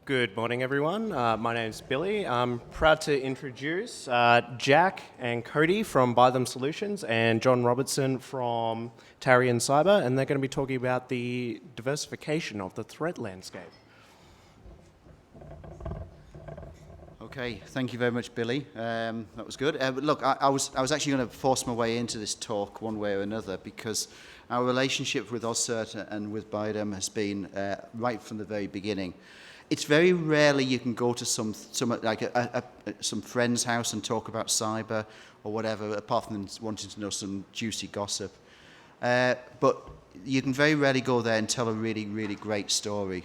Good morning, everyone. My name's Billy. I'm proud to introduce Jack and Cody from Buy Them Solutions and John Robertson from Tarian Cyber, and they're going to be talking about the diversification of the threat landscape. Okay, thank you very much, Billy. That was good. Look, I was actually going to force my way into this talk one way or another because our relationship with OzCert and with Bidem has been right from the very beginning. It's very rarely you can go to some friend's house and talk about cyber or whatever, apart from wanting to know some juicy gossip. But you can very rarely go there and tell a really, really great story.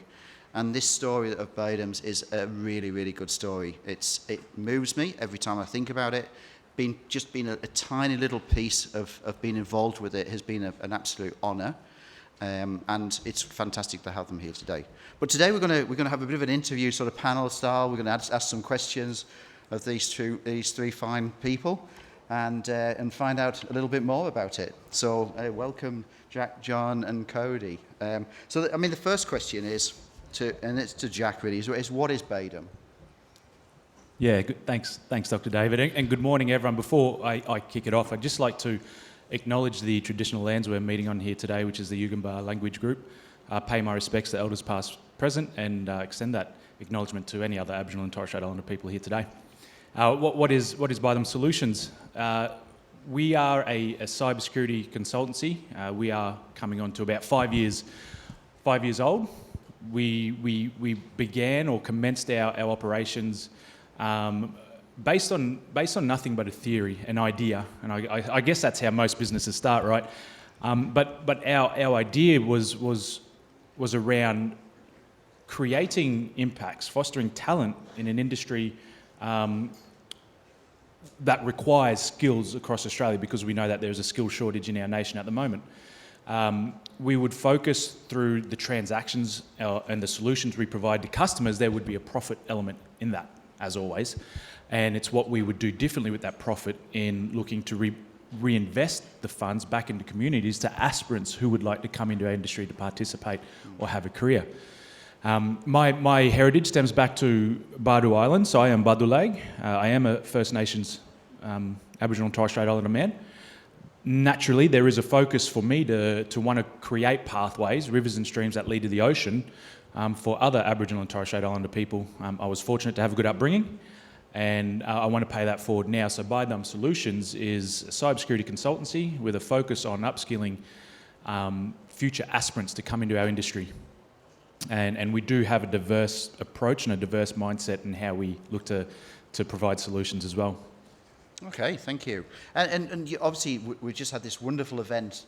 And this story of Bidem's is a really, really good story. It moves me every time I think about it. Being a tiny little piece of being involved with it has been an absolute honour. And it's fantastic to have them here today. But today we're going to have a bit of an interview, sort of panel style. We're going to ask some questions of these three fine people, and find out a little bit more about it. So welcome, Jack, John, and Cody. The first question is it's to Jack really. Is what is Bidem? Yeah, good. Thanks, Dr. David, and good morning, everyone. Before I kick it off, I'd just like to acknowledge the traditional lands we're meeting on here today, which is the Yugambeh language group. Pay my respects to elders past, present, and extend that acknowledgement to any other Aboriginal and Torres Strait Islander people here today. What is Buy Them Solutions? We are a cybersecurity consultancy. We are coming on to about 5 years old. We began or commenced our operations based on nothing but a theory, an idea, and I guess that's how most businesses start, right? But our idea was around creating impacts, fostering talent in an industry that requires skills across Australia, because we know that there's a skill shortage in our nation at the moment. We would focus through the transactions and the solutions we provide to customers. There would be a profit element in that, as always. And it's what we would do differently with that profit in looking to reinvest the funds back into communities to aspirants who would like to come into our industry to participate or have a career. My heritage stems back to Bardu Island, so I am Badulag. I am a First Nations Aboriginal and Torres Strait Islander man. Naturally, there is a focus for me to want to create pathways, rivers and streams that lead to the ocean for other Aboriginal and Torres Strait Islander people. I was fortunate to have a good upbringing, and I want to pay that forward now. So Buy Them Solutions is a cybersecurity consultancy with a focus on upskilling future aspirants to come into our industry. And we do have a diverse approach and a diverse mindset in how we look to provide solutions as well. Okay, thank you. And obviously, we just had this wonderful event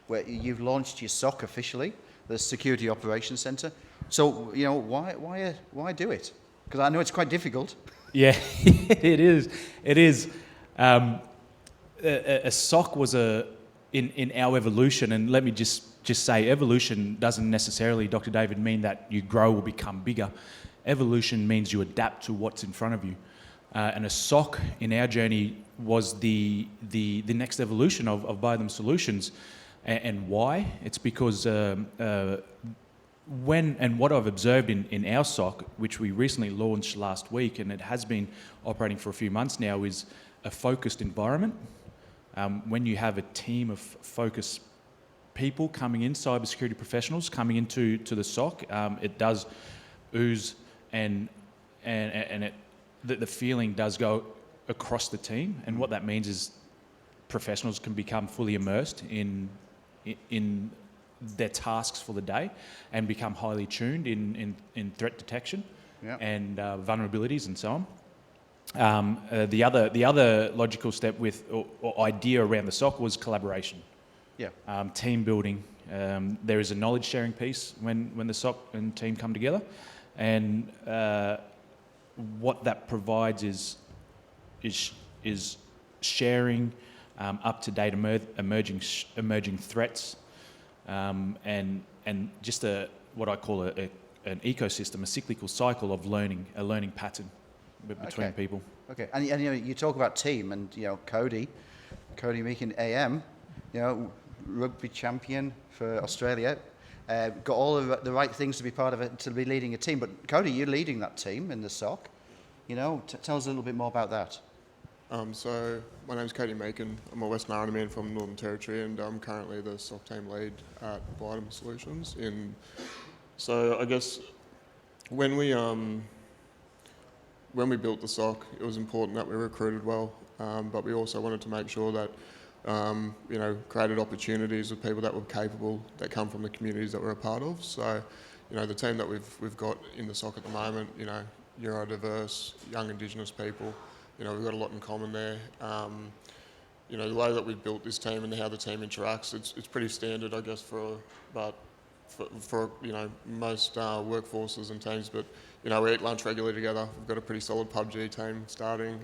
where you've launched your SOC officially, the Security Operations Centre. So, why do it? Because I know it's quite difficult. Yeah, it is. It is. A SOC was in our evolution, and let me just say, evolution doesn't necessarily, Dr. David, mean that you grow or become bigger. Evolution means you adapt to what's in front of you. And a SOC in our journey was the next evolution of Buy Them Solutions. And why? It's because what I've observed in our SOC, which we recently launched last week, and it has been operating for a few months now, is a focused environment. When you have a team of focused people coming in, cybersecurity professionals coming into the SOC, it does ooze and the feeling does go across the team. And what that means is professionals can become fully immersed in their tasks for the day and become highly tuned in threat detection and vulnerabilities and so on. The other logical step or idea around the SOC was collaboration. Yeah. Team building. There is a knowledge sharing piece when the SOC and team come together, and what that provides is sharing up-to-date emerging threats, and just what I call an ecosystem, a cyclical cycle of learning, a learning pattern between people. Okay, and you talk about team, and Cody Meakin AM, rugby champion for Australia. got all the right things to be part of it, to be leading a team. But Cody, you're leading that team in the SOC. You know, tell us a little bit more about that. So my name's Cody Macon. I'm a West Narrabeen man from Northern Territory, and I'm currently the SOC team lead at Vitam Solutions. So I guess when we built the SOC, it was important that we recruited well, but we also wanted to make sure that created opportunities with people that were capable, that come from the communities that we're a part of. So, the team that we've got in the SOC at the moment, neurodiverse, young Indigenous people, we've got a lot in common there. The way that we've built this team and how the team interacts, it's pretty standard, I guess, for most workforces and teams. But we eat lunch regularly together. We've got a pretty solid PUBG team starting.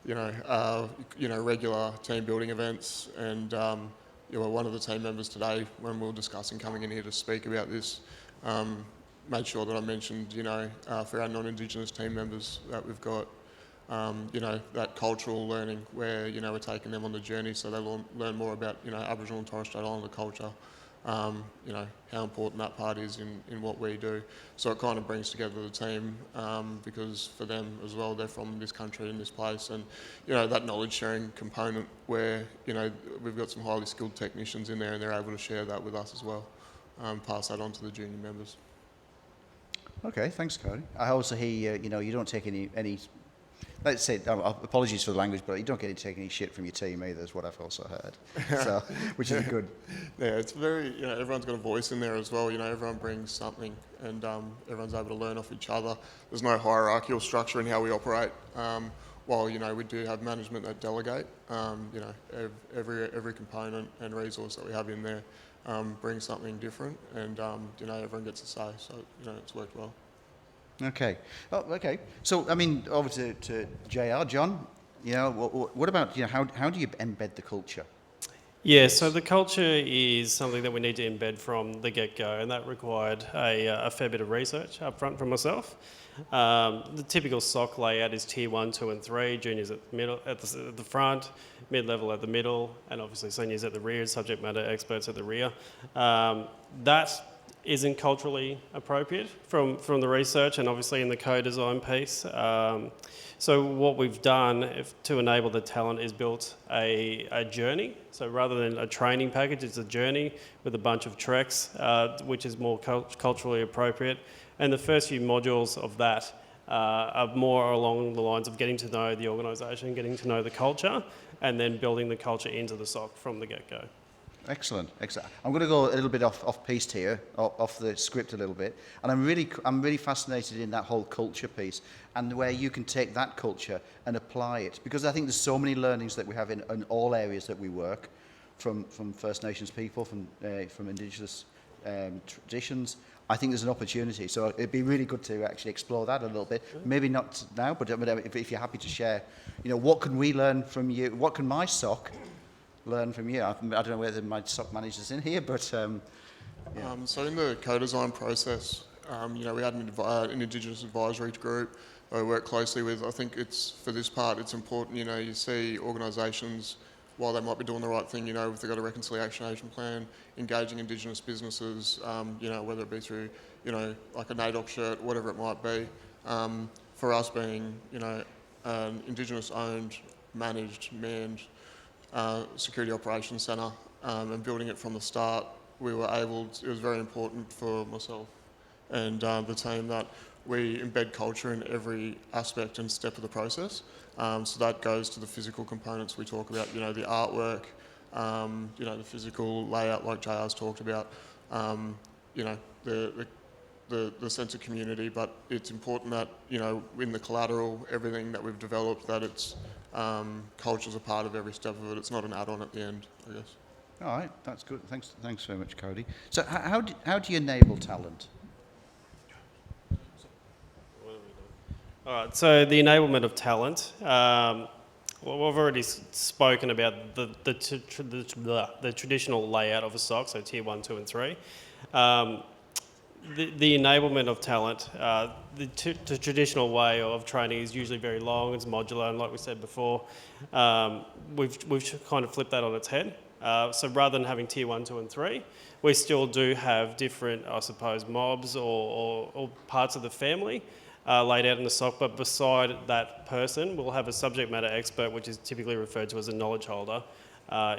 Regular team building events, and one of the team members today, when we were discussing coming in here to speak about this, made sure that I mentioned, for our non-Indigenous team members that we've got, that cultural learning where, we're taking them on the journey so they learn more about, Aboriginal and Torres Strait Islander culture, how important that part is in what we do. So it kind of brings together the team because for them as well, they're from this country and this place, and that knowledge sharing component where we've got some highly skilled technicians in there and they're able to share that with us as well, pass that on to the junior members. Okay, thanks, Cody. I also hear you don't take any let's say, apologies for the language, but you don't get to take any shit from your team either, is what I've also heard. So, which is good. Yeah, it's very, everyone's got a voice in there as well. Everyone brings something, and everyone's able to learn off each other. There's no hierarchical structure in how we operate. While, we do have management that delegate, every component and resource that we have in there brings something different, and, everyone gets a say. So, it's worked well. Okay. Oh, okay. So, over to JR. John, what about, how do you embed the culture? Yeah, so the culture is something that we need to embed from the get-go, and that required a fair bit of research up front from myself. The typical SOC layout is tier 1, 2 and 3, juniors at the middle, at the front, mid-level at the middle, and obviously seniors at the rear, subject matter experts at the rear. That isn't culturally appropriate from the research and obviously in the co-design piece. So what we've done to enable the talent is built a journey. So rather than a training package, it's a journey with a bunch of treks, which is more culturally appropriate. And the first few modules of that are more along the lines of getting to know the organisation, getting to know the culture, and then building the culture into the SOC from the get-go. Excellent. I'm going to go a little bit off piste here, off the script a little bit, and I'm really fascinated in that whole culture piece and where you can take that culture and apply it, because I think there's so many learnings that we have in all areas that we work, from First Nations people, from Indigenous traditions. I think there's an opportunity, so it'd be really good to actually explore that a little bit. Maybe not now, but if you're happy to share, what can we learn from you? What can my SOC learn from you? I don't know whether my SOC manager's in here, but So in the co-design process, we had an Indigenous advisory group that I work closely with. I think for this part, it's important, you see organisations, while they might be doing the right thing, if they've got a reconciliation action plan, engaging Indigenous businesses, whether it be through, like a NAIDOC shirt, whatever it might be. For us being, an Indigenous-owned, managed, manned, security operations centre, and building it from the start, it was very important for myself and the team that we embed culture in every aspect and step of the process. So that goes to the physical components we talk about, the artwork, the physical layout like JR's talked about, the sense of community, but it's important that, in the collateral, everything that we've developed, that it's culture's a part of every step of it. It's not an add-on at the end, I guess. all right, that's good. Thanks very much, Cody. So how do you enable talent? All right, so the enablement of talent. Well, we've already spoken about the traditional layout of a SOC, so tier 1, 2 and 3. The enablement of talent, the traditional way of training is usually very long, it's modular, and like we said before, we've kind of flipped that on its head. So rather than having tier 1, 2 and 3, we still do have different, I suppose, mobs or parts of the family laid out in the SOC, but beside that person, we'll have a subject matter expert, which is typically referred to as a knowledge holder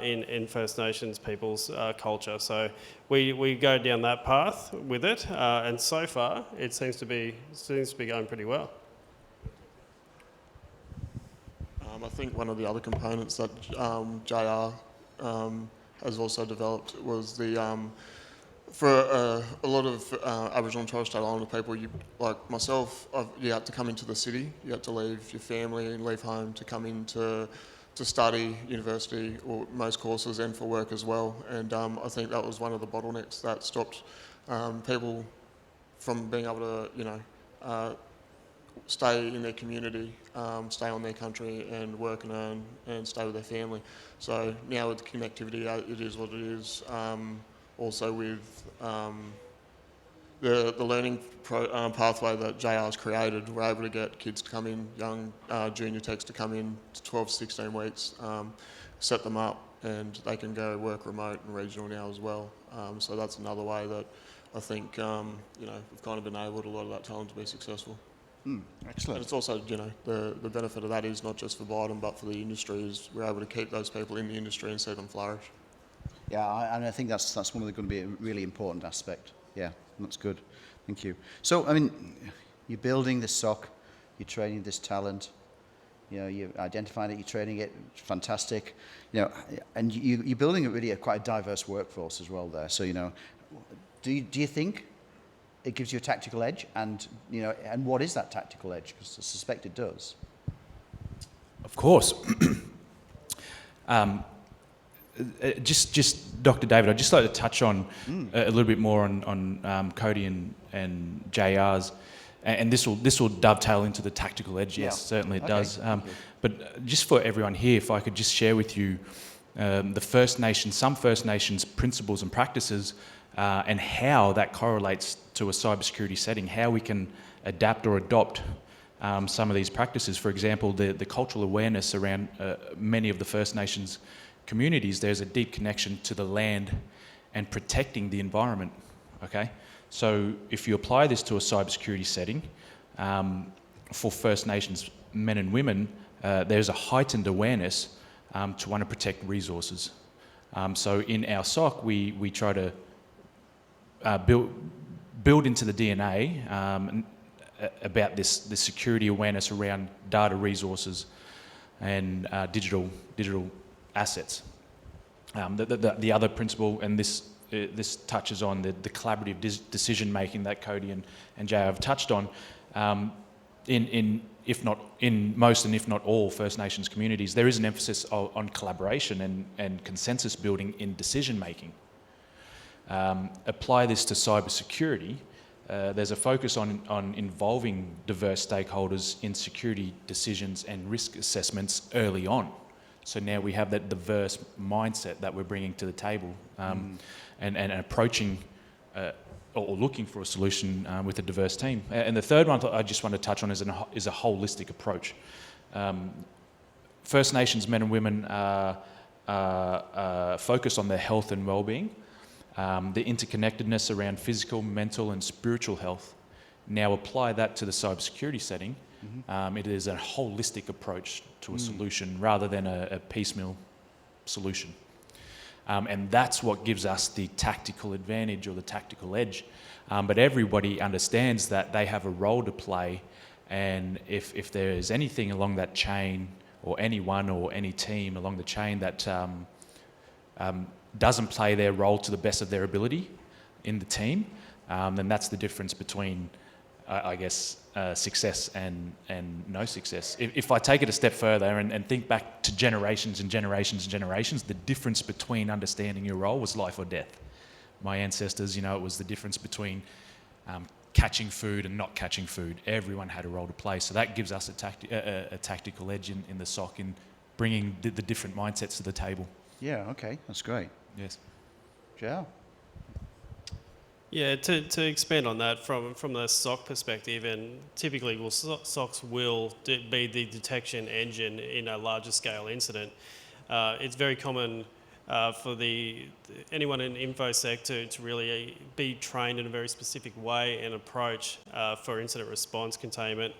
in First Nations people's culture. So we go down that path with it, and so far it seems to be going pretty well. I think one of the other components that JR has also developed was for a lot of Aboriginal and Torres Strait Islander people, like myself, you had to come into the city, you had to leave your family and leave home to come in to study university or most courses and for work as well. And I think that was one of the bottlenecks that stopped people from being able to, stay in their community, stay on their country and work and earn and stay with their family. So now with connectivity, it is what it is. Also with the learning pathway that JR's created, we're able to get kids to come in, young junior techs to come in to 12 to 16 weeks, set them up, and they can go work remote and regional now as well. So that's another way that I think we've kind of enabled a lot of that talent to be successful. Excellent. And it's also, the benefit of that is not just for Biden, but for the industry, is we're able to keep those people in the industry and see them flourish. Yeah, and I think that's going to be a really important aspect. Yeah, that's good. Thank you. So, I mean, you're building this SOC, you're training this talent, you're identifying it, you're training it, fantastic. And you're building quite a diverse workforce as well there. So, do you think it gives you a tactical edge? And, and what is that tactical edge? Because I suspect it does. Of course. Just Dr. David, I'd just like to touch on a little bit more on Cody and JR's, and this will dovetail into the tactical edge. Yes, certainly it does. But just for everyone here, if I could just share with you some First Nations principles and practices, and how that correlates to a cybersecurity setting, how we can adapt or adopt some of these practices. For example, the cultural awareness around many of the First Nations communities, there's a deep connection to the land and protecting the environment, okay? So if you apply this to a cybersecurity setting, for First Nations men and women, there's a heightened awareness to want to protect resources. So in our SOC, we try to build into the DNA about this security awareness around data resources and digital assets. The other principle, and this touches on the collaborative decision making that Cody and Jay have touched on, in most and if not all First Nations communities, there is an emphasis on collaboration and consensus building in decision making. Apply this to cybersecurity. There's a focus on involving diverse stakeholders in security decisions and risk assessments early on. So now we have that diverse mindset that we're bringing to the table, and approaching or looking for a solution with a diverse team. And the third one I just want to touch on is a holistic approach. First Nations men and women focus on their health and well-being, the interconnectedness around physical, mental and spiritual health. Now apply that to the cybersecurity setting. It is a holistic approach to a solution rather than a piecemeal solution. And that's what gives us the tactical advantage or the tactical edge. But everybody understands that they have a role to play, and if there is anything along that chain, or anyone or any team along the chain that doesn't play their role to the best of their ability in the team, then that's the difference between success and no success. If I take it a step further and think back to generations and generations and generations, the difference between understanding your role was life or death. My ancestors, it was the difference between catching food and not catching food. Everyone had a role to play. So that gives us a tactical edge in the SOC in bringing the different mindsets to the table. Yeah, okay, that's great. Yes. Joe? Yeah, to expand on that from the SOC perspective, and typically SOCs will be the detection engine in a larger scale incident. It's very common anyone in InfoSec to really be trained in a very specific way and approach for incident response containment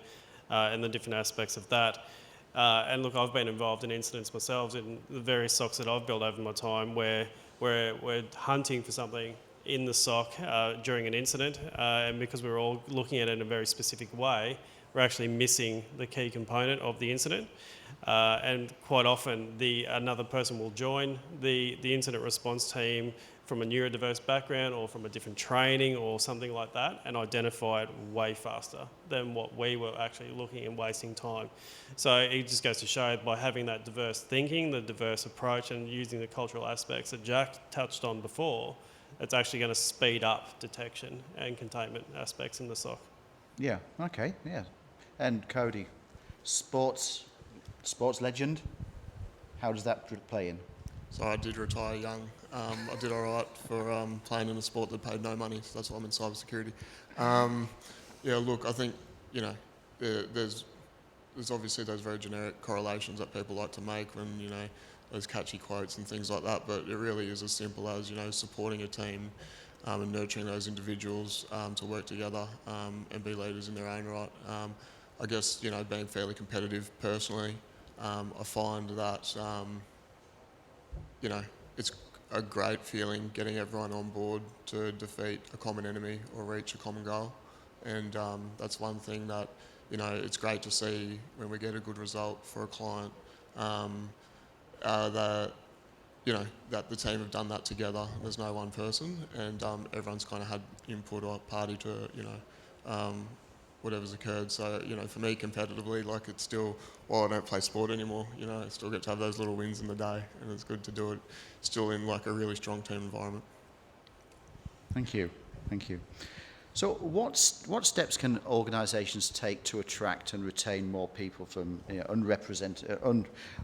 and the different aspects of that. And look, I've been involved in incidents myself in the various SOCs that I've built over my time where we're hunting for something in the SOC during an incident, and because we're all looking at it in a very specific way, we're actually missing the key component of the incident. And quite often, another person will join the incident response team from a neurodiverse background or from a different training or something like that, and identify it way faster than what we were actually looking and wasting time. So it just goes to show by having that diverse thinking, the diverse approach, and using the cultural aspects that Jack touched on before, it's actually going to speed up detection and containment aspects in the SOC. Yeah, okay, yeah. And Cody, sports legend, how does that play in? So I did retire young. I did all right for playing in a sport that paid no money, so that's why I'm in cybersecurity. Yeah, look, I think, you know, there's obviously those very generic correlations that people like to make when, you know, those catchy quotes and things like that, but it really is as simple as, you know, supporting a team and nurturing those individuals to work together and be leaders in their own right. I guess, you know, being fairly competitive personally, I find that, you know, it's a great feeling getting everyone on board to defeat a common enemy or reach a common goal. And that's one thing that, you know, it's great to see when we get a good result for a client, that, you know, that the team have done that together. There's no one person, and everyone's kind of had input or party to, you know, whatever's occurred. So, you know, for me competitively, like, it's still, while I don't play sport anymore, you know, I still get to have those little wins in the day, and it's good to do it still in like a really strong team environment. Thank you. So what steps can organisations take to attract and retain more people from, you know,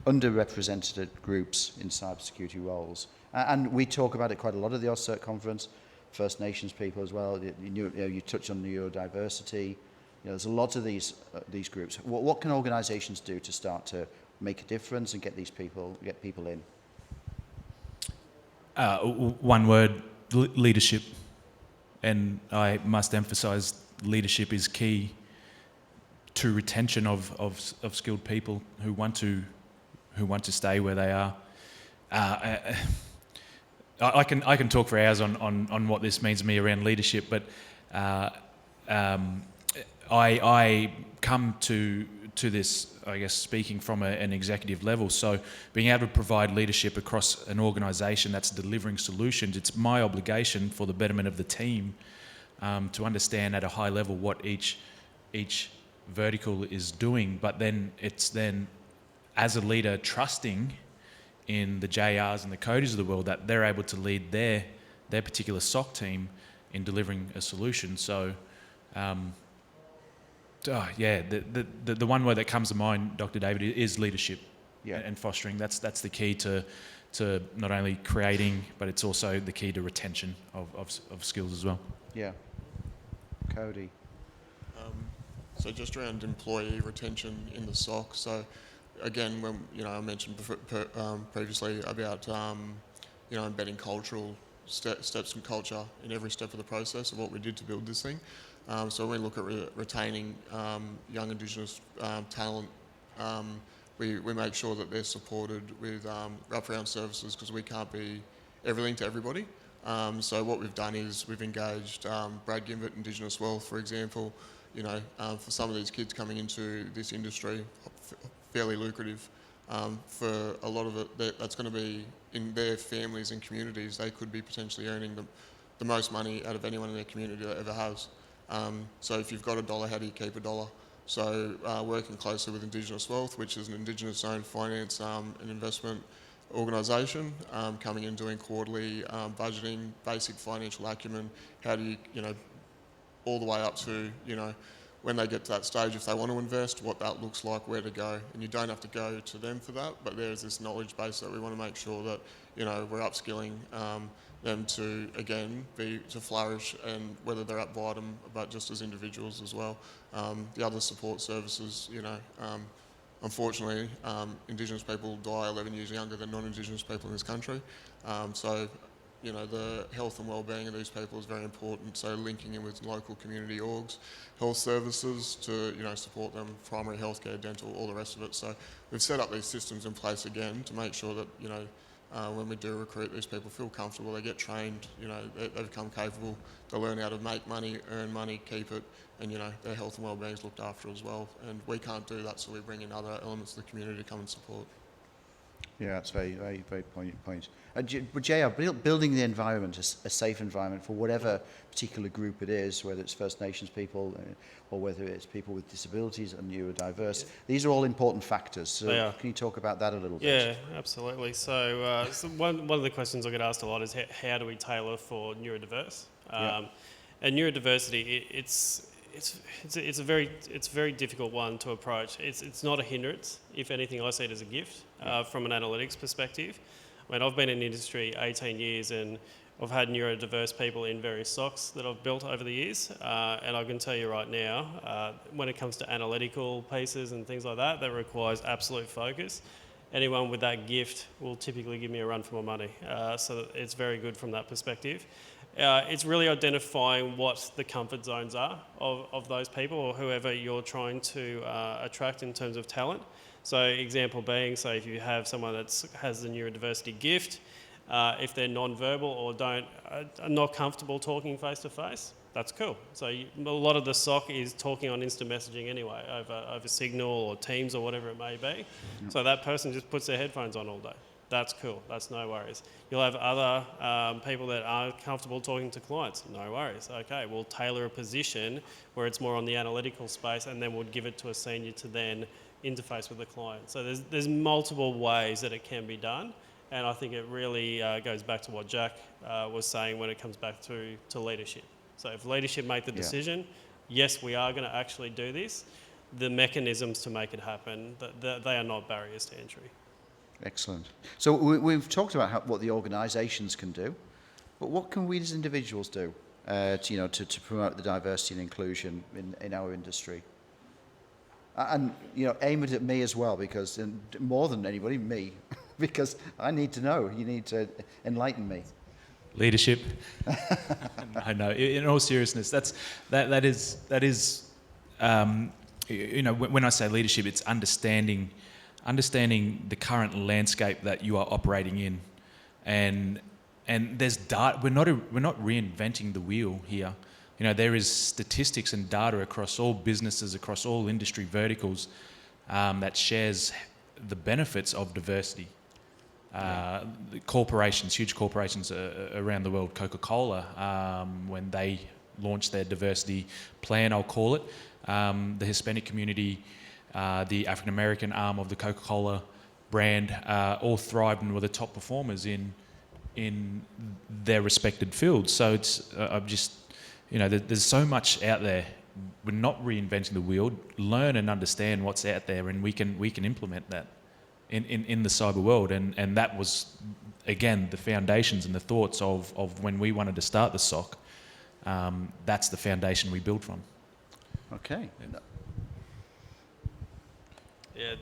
underrepresented groups in cybersecurity roles? And we talk about it quite a lot at the AusCert conference, First Nations people as well. You touched on neurodiversity. You know, there's a lot of these groups. What can organisations do to start to make a difference and get people in? One word, leadership. And I must emphasise leadership is key to retention of skilled people who want to stay where they are. I can talk for hours on what this means to me around leadership, but I come to this, I guess, speaking from an executive level. So being able to provide leadership across an organisation that's delivering solutions, it's my obligation for the betterment of the team to understand at a high level what each vertical is doing. But then it's as a leader trusting in the JRs and the Codys of the world that they're able to lead their particular SOC team in delivering a solution. So. The one word that comes to mind, Dr. David, is leadership, and fostering. That's the key to not only creating, but it's also the key to retention of skills as well. Yeah. Cody. So just around employee retention in the SOC. So again, when, you know, I mentioned previously about you know, embedding cultural steps and culture in every step of the process of what we did to build this thing. So when we look at retaining young Indigenous talent, we make sure that they're supported with wraparound services, because we can't be everything to everybody. So what we've done is we've engaged Brad Gimbert, Indigenous Wealth, for example. You know, for some of these kids coming into this industry, fairly lucrative. For a lot of it, that's going to be in their families and communities. They could be potentially earning the most money out of anyone in their community that ever has. So if you've got $1, how do you keep $1? So working closely with Indigenous Wealth, which is an Indigenous-owned finance and investment organisation, coming in doing quarterly budgeting, basic financial acumen. How do you, you know, all the way up to, you know, when they get to that stage, if they want to invest, what that looks like, where to go. And you don't have to go to them for that, but there's this knowledge base that we want to make sure that, you know, we're upskilling them to, again, to flourish, and whether they're at bottom, but just as individuals as well. The other support services, you know, unfortunately, Indigenous people die 11 years younger than non-Indigenous people in this country. So, you know, the health and well-being of these people is very important. So linking in with local community orgs, health services to, you know, support them, primary healthcare, dental, all the rest of it. So we've set up these systems in place again to make sure that, you know, when we do recruit these people, feel comfortable, they get trained, you know, they become capable, they learn how to make money, earn money, keep it, and, you know, their health and well-being is looked after as well. And we can't do that, so we bring in other elements of the community to come and support. Yeah, that's very, very, very poignant point. But JR, building the environment, a safe environment for whatever particular group it is, whether it's First Nations people or whether it's people with disabilities and neurodiverse, these are all important factors. So They are. can you talk about that a little bit? Yeah, absolutely. So, one of the questions I get asked a lot is how do we tailor for neurodiverse? And neurodiversity, it's a very difficult one to approach. It's not a hindrance. If anything, I see it as a gift from an analytics perspective. I mean, I've been in the industry 18 years and I've had neurodiverse people in various SOCs that I've built over the years, and I can tell you right now, when it comes to analytical pieces and things like that, that requires absolute focus. Anyone with that gift will typically give me a run for my money, so it's very good from that perspective. It's really identifying what the comfort zones are of those people or whoever you're trying to attract in terms of talent. So example being, so if you have someone that has the neurodiversity gift, if they're non-verbal or are not comfortable talking face-to-face, that's cool. So a lot of the SOC is talking on instant messaging anyway, over Signal or Teams or whatever it may be. So that person just puts their headphones on all day. That's cool, that's no worries. You'll have other people that aren't comfortable talking to clients, no worries. Okay, we'll tailor a position where it's more on the analytical space and then we'll give it to a senior to then interface with the client. So there's multiple ways that it can be done, and I think it really goes back to what Jack was saying when it comes back to leadership. So if leadership make the decision, yes, we are going to actually do this, the mechanisms to make it happen, they are not barriers to entry. Excellent. So we've talked about what the organisations can do, but what can we as individuals do to promote the diversity and inclusion in our industry? And, you know, aim it at me as well, because more than anybody, me, because I need to know. You need to enlighten me. Leadership. No. In all seriousness, that is. You know, when I say leadership, it's understanding the current landscape that you are operating in, and there's data. We're not reinventing the wheel here. You know, there is statistics and data across all businesses, across all industry verticals, that shares the benefits of diversity. The corporations, huge corporations around the world, Coca-Cola, when they launched their diversity plan, I'll call it, the Hispanic community, the African American arm of the Coca-Cola brand, all thrived and were the top performers in their respected fields. So it's I'm just, you know, there's so much out there. We're not reinventing the wheel. Learn and understand what's out there, and we can implement that in the cyber world. And that was, again, the foundations and the thoughts of when we wanted to start the SOC. That's the foundation we build from. Okay. Yeah,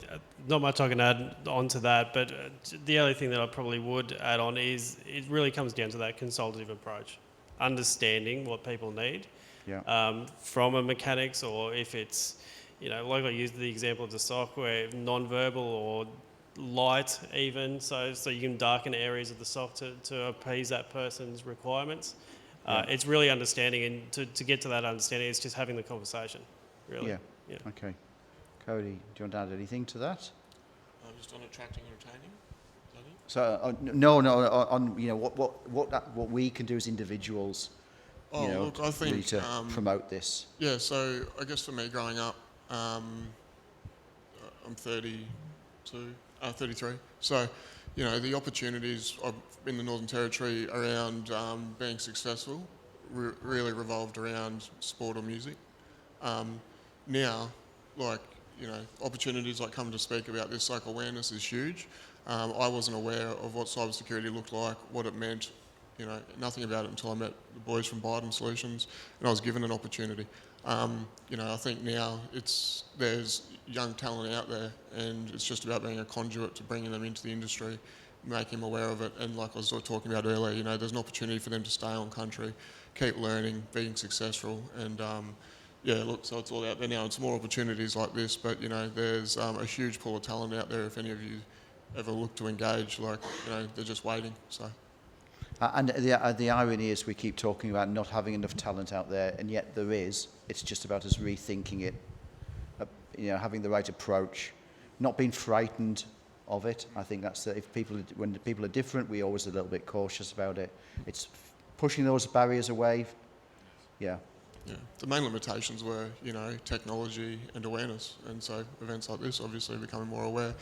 not much I can add on to that, but the other thing that I probably would add on is it really comes down to that consultative approach, understanding what people need from a mechanics, or if it's, you know, like I used the example of the SOC where non-verbal or light even, so you can darken areas of the SOC to appease that person's requirements. It's really understanding, and to get to that understanding, it's just having the conversation, really. Yeah. Okay. Cody, do you want to add anything to that? Just on attracting and retaining. So no, on you know what we can do as individuals. Look, I think really to promote this. Yeah, so I guess for me growing up, I'm 33. So, you know, the opportunities in the Northern Territory around being successful really revolved around sport or music. Now, like, you know, opportunities like coming to speak about this, like awareness is huge. I wasn't aware of what cybersecurity looked like, what it meant, you know, nothing about it until I met the boys from Biden Solutions, and I was given an opportunity. You know, I think now there's young talent out there, and it's just about being a conduit to bringing them into the industry, making them aware of it. And like I was talking about earlier, you know, there's an opportunity for them to stay on country, keep learning, being successful, and yeah, look, so it's all out there now. It's more opportunities like this, but you know, there's a huge pool of talent out there. If any of you ever look to engage, like, you know, they're just waiting. So. And the irony is we keep talking about not having enough talent out there, and yet there is. It's just about us rethinking it, you know, having the right approach, not being frightened of it. I think that's when people are different, we're always a little bit cautious about it. It's pushing those barriers away. Yeah. Yeah, the main limitations were, you know, technology and awareness, and so events like this obviously becoming more aware.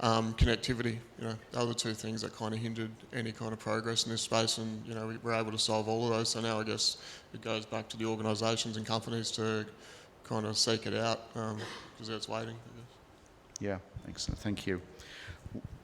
Connectivity, you know, they were the two things that kind of hindered any kind of progress in this space, and you know, we were able to solve all of those. So now I guess it goes back to the organisations and companies to kind of seek it out because it's waiting, I guess. Yeah, excellent. Thank you.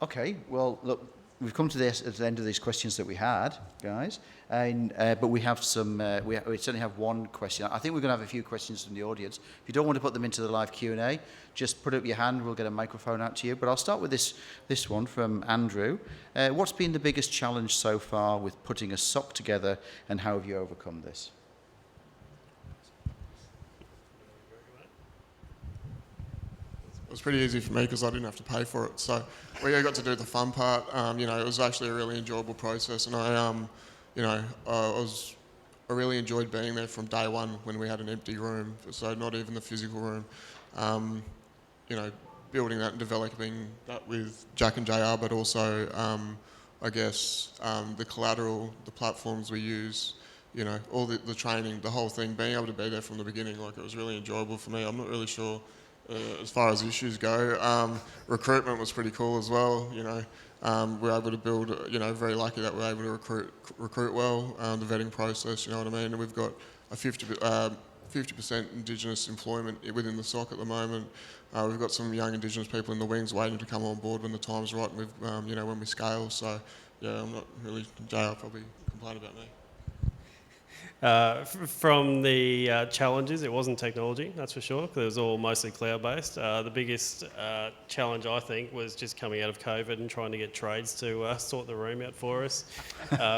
Okay, well, look, we've come to the end of these questions that we had, guys, and but we have some. We certainly have one question. I think we're going to have a few questions from the audience. If you don't want to put them into the live Q&A, just put up your hand. We'll get a microphone out to you. But I'll start with this one from Andrew. What's been the biggest challenge so far with putting a sock together, and how have you overcome this? It was pretty easy for me because I didn't have to pay for it. So we got to do the fun part. You know, it was actually a really enjoyable process, and you know, I really enjoyed being there from day one when we had an empty room, so not even the physical room. You know, building that and developing that with Jack and JR, but also, I guess, the collateral, the platforms we use, you know, all the training, the whole thing, being able to be there from the beginning, like, it was really enjoyable for me. I'm not really sure as far as issues go. Recruitment was pretty cool as well, you know. We were able to build, you know, very lucky that we were able to recruit well, the vetting process, you know what I mean? And we've got a 50% Indigenous employment within the SOC at the moment. We've got some young Indigenous people in the wings waiting to come on board when the time's right, and we've, you know, when we scale. So, yeah, I'm not really, JR probably complain about me. From the challenges, it wasn't technology, that's for sure, because it was all mostly cloud-based. The biggest challenge, I think, was just coming out of COVID and trying to get trades to sort the room out for us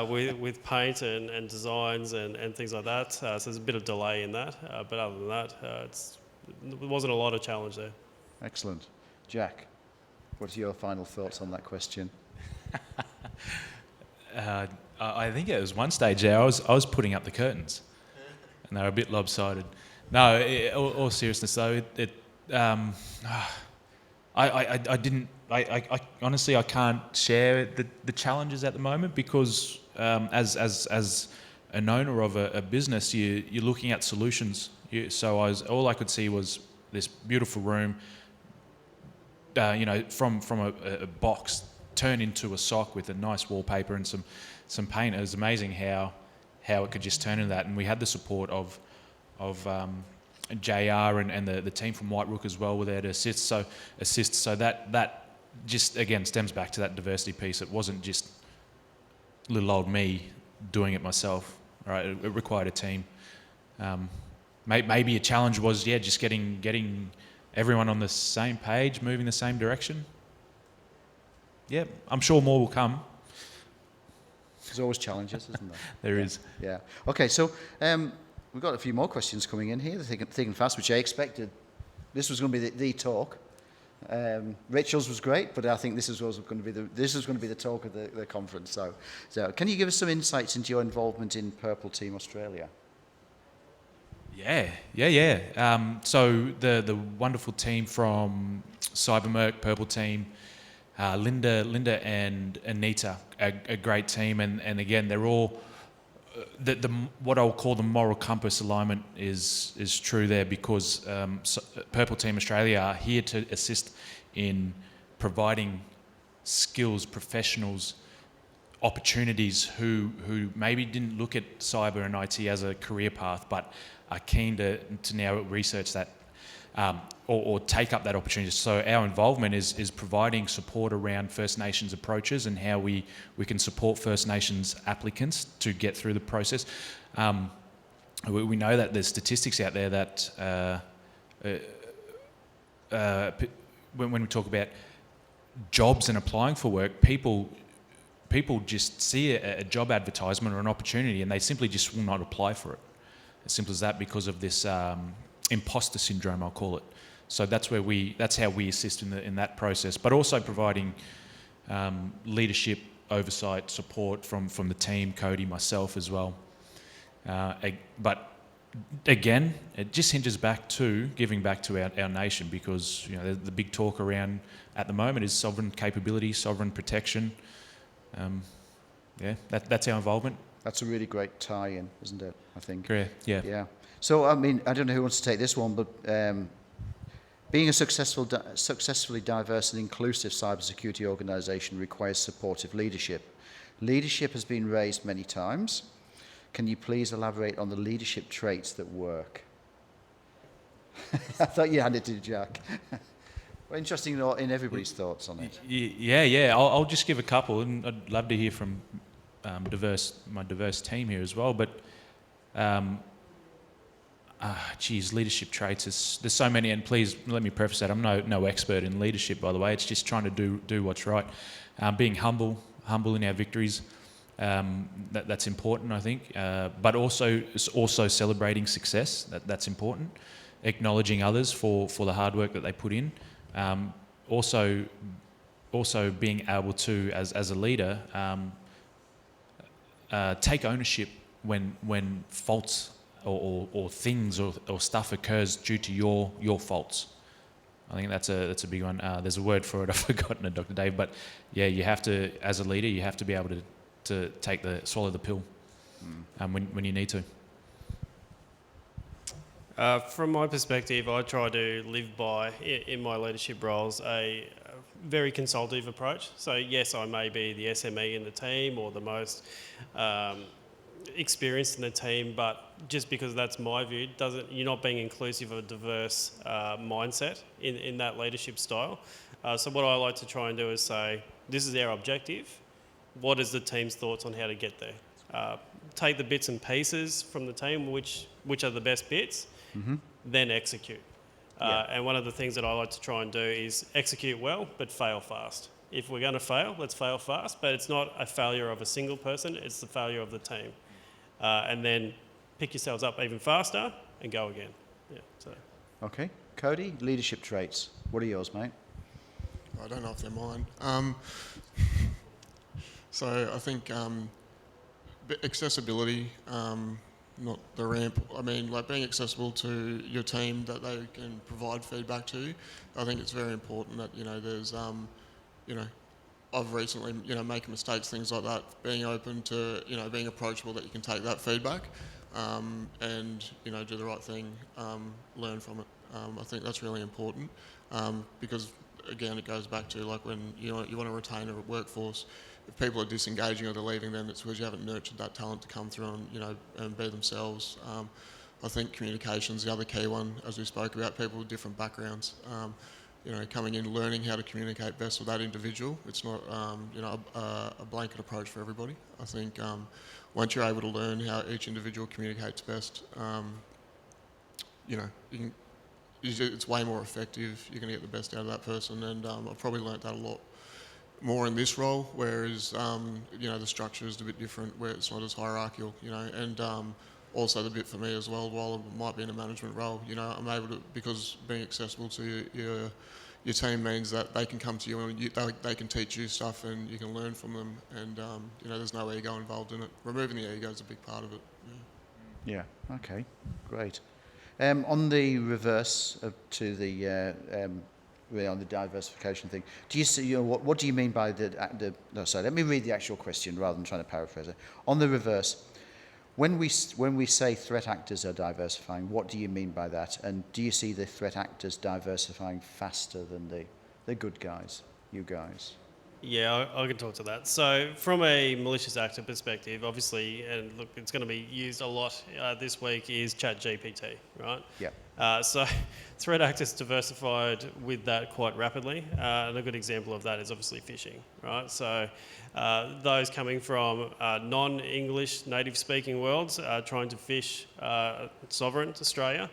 with paint and designs and things like that. So there's a bit of delay in that, but other than that, there wasn't a lot of challenge there. Excellent. Jack, what are your final thoughts on that question? I think it was one stage there, I was putting up the curtains, and they were a bit lopsided. No, all seriousness though, I honestly I can't share the challenges at the moment because as an owner of a business, you're looking at solutions. So all I could see was this beautiful room, you know, from a box turned into a SOC with a nice wallpaper and some paint. It was amazing how it could just turn into that, and we had the support of JR and the team from White Rook as well were there to assist. So that just again stems back to that diversity piece. It wasn't just little old me doing it myself. Right, it required a team. Maybe a challenge was just getting everyone on the same page, moving the same direction. Yeah, I'm sure more will come. There's always challenges, isn't there? There is. Yeah. Okay, so we've got a few more questions coming in here, thick and fast, which I expected. This was going to be the talk. Rachel's was great, but I think this was going to be the talk of the conference. So can you give us some insights into your involvement in Purple Team Australia? Yeah. So the wonderful team from CyberMerc, Purple Team, Linda and Anita, a great team, and again they're all the what I'll call the moral compass alignment is true there, because Purple Team Australia are here to assist in providing skills professionals opportunities who maybe didn't look at cyber and IT as a career path, but are keen to now research that or take up that opportunity. So our involvement is providing support around First Nations approaches and how we can support First Nations applicants to get through the process. we know that there's statistics out there that when we talk about jobs and applying for work, people just see a job advertisement or an opportunity and they simply just will not apply for it. As simple as that, because of this imposter syndrome, I'll call it. So that's how we assist in that process, but also providing leadership, oversight, support from the team, Cody, myself as well. But again, it just hinges back to giving back to our nation, because the big talk around at the moment is sovereign capability, sovereign protection. That's our involvement. That's a really great tie-in, isn't it? I think. Great. Yeah. Yeah. So, I mean, I don't know who wants to take this one, but being a successfully diverse and inclusive cybersecurity organisation requires supportive leadership. Leadership has been raised many times. Can you please elaborate on the leadership traits that work? I thought you handed it to Jack. Well, interesting in everybody's thoughts on it. Yeah. I'll just give a couple, and I'd love to hear from my diverse team here as well. But leadership traits. There's so many, and please let me preface that I'm no expert in leadership, by the way. It's just trying to do what's right. Being humble in our victories. That's important, I think. But also celebrating success. That's important. Acknowledging others for the hard work that they put in. Also being able to, as a leader, take ownership when faults or things or stuff occurs due to your faults. I think that's a big one. There's a word for it. I've forgotten it, Dr. Dave. But yeah, you have to, as a leader, you have to be able to swallow the pill when you need to. From my perspective, I try to live by, in my leadership roles, a very consultative approach. So yes, I may be the SME in the team or the most experienced in the team, but just because that's my view, you're not being inclusive of a diverse mindset in that leadership style. So what I like to try and do is say, this is our objective. What is the team's thoughts on how to get there? Take the bits and pieces from the team, which are the best bits, then execute. And one of the things that I like to try and do is execute well, but fail fast. If we're going to fail, let's fail fast, but it's not a failure of a single person, it's the failure of the team. And then pick yourselves up even faster and go again. Okay. Cody, leadership traits. What are yours, mate? I don't know if they're mine. So I think accessibility, not the ramp. I mean, like being accessible to your team that they can provide feedback to. I think it's very important that, there's, I've recently, making mistakes, things like that, being open to, being approachable, that you can take that feedback and, do the right thing, learn from it. I think that's really important because, again, it goes back to like when you want to retain a workforce. If people are disengaging or they're leaving, then it's because you haven't nurtured that talent to come through and, and be themselves. I think communication's the other key one, as we spoke about, people with different backgrounds. Coming in, learning how to communicate best with that individual. It's not, a blanket approach for everybody. I think once you're able to learn how each individual communicates best, it's way more effective. You're going to get the best out of that person, and I've probably learnt that a lot more in this role, whereas the structure is a bit different, where it's not as hierarchical, and also the bit for me as well, while it might be in a management role, I'm able to, because being accessible to your team means that they can come to you and they can teach you stuff and you can learn from them, and there's no ego involved in it. Removing the ego is a big part of it. Yeah. Okay. Great. On the reverse to the really on the diversification thing, do you see? What do you mean by the? No, sorry. Let me read the actual question rather than trying to paraphrase it. On the reverse, when we say threat actors are diversifying, what do you mean by that? And do you see the threat actors diversifying faster than the good guys, you guys? Yeah, I can talk to that. So, from a malicious actor perspective, obviously, and look, it's going to be used a lot this week, is ChatGPT, right? Yeah. So, threat actors diversified with that quite rapidly, and a good example of that is obviously phishing, right? So, those coming from non-English native-speaking worlds trying to phish sovereign Australia.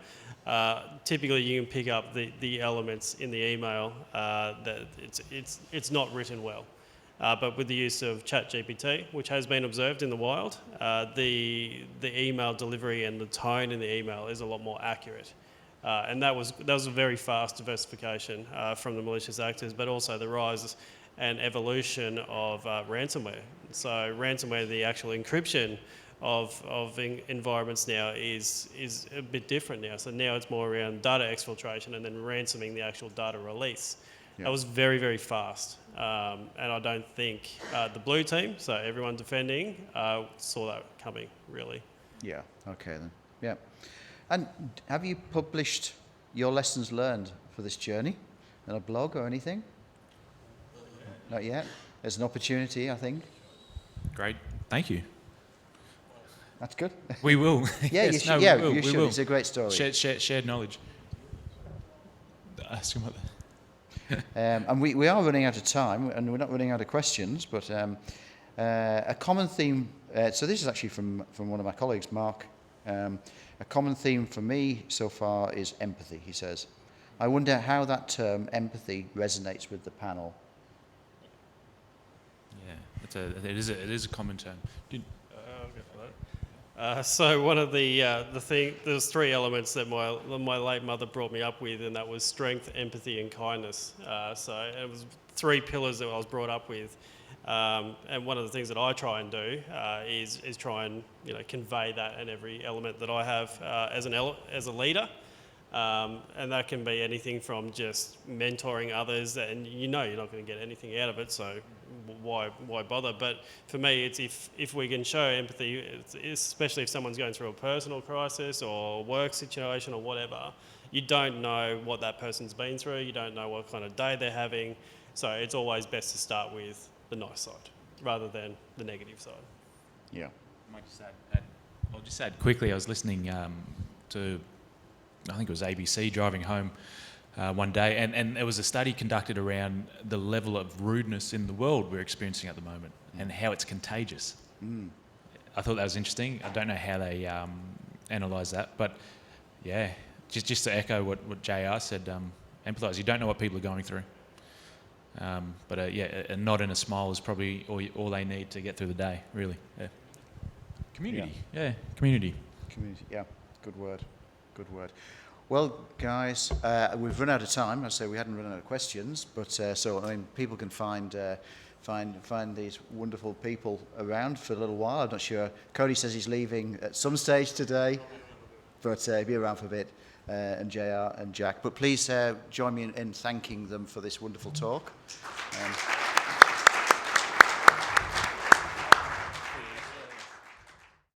Typically, you can pick up the elements in the email that it's not written well. But with the use of ChatGPT, which has been observed in the wild, the email delivery and the tone in the email is a lot more accurate. And that was a very fast diversification from the malicious actors, but also the rise and evolution of ransomware. So ransomware, the actual encryption of environments now is a bit different now. So now it's more around data exfiltration and then ransoming the actual data release. Yeah. That was very, very fast. And I don't think the blue team, so everyone defending, saw that coming, really. Yeah. Okay then. Yeah. And have you published your lessons learned for this journey in a blog or anything? Not yet. There's an opportunity, I think. Great, thank you. That's good. We will. Yeah, Yes, you should. no, Yeah, we will, you we should. will. It's a great story. Shared knowledge. Ask him what And we are running out of time, and we're not running out of questions, but a common theme, so this is actually from one of my colleagues, Mark. A common theme for me so far is empathy, he says. I wonder how that term, empathy, resonates with the panel. Yeah, it is a common term. I'll go for that. So one of there's three elements that my late mother brought me up with, and that was strength, empathy, and kindness. So it was three pillars that I was brought up with. And one of the things that I try and do is try and convey that in every element that I have as a leader. And that can be anything from just mentoring others, and you're not going to get anything out of it, so why bother? But for me, it's if we can show empathy, especially if someone's going through a personal crisis or work situation or whatever, you don't know what that person's been through, you don't know what kind of day they're having, so it's always best to start with the nice side rather than the negative side. Yeah. I'll just add quickly, I was listening to, I think it was ABC, driving home one day, and there was a study conducted around the level of rudeness in the world we're experiencing at the moment and how it's contagious. I thought that was interesting. I don't know how they analyse that, but yeah, just to echo what JR said, empathise. You don't know what people are going through. But a nod and a smile is probably all they need to get through the day, really. Yeah. Community. Yeah, community. Community. Yeah. Good word. Good word. Well, guys, we've run out of time. I say we hadn't run out of questions, but so I mean, people can find these wonderful people around for a little while. I'm not sure. Cody says he's leaving at some stage today, but he'll be around for a bit. And JR and Jack. But please join me in thanking them for this wonderful talk.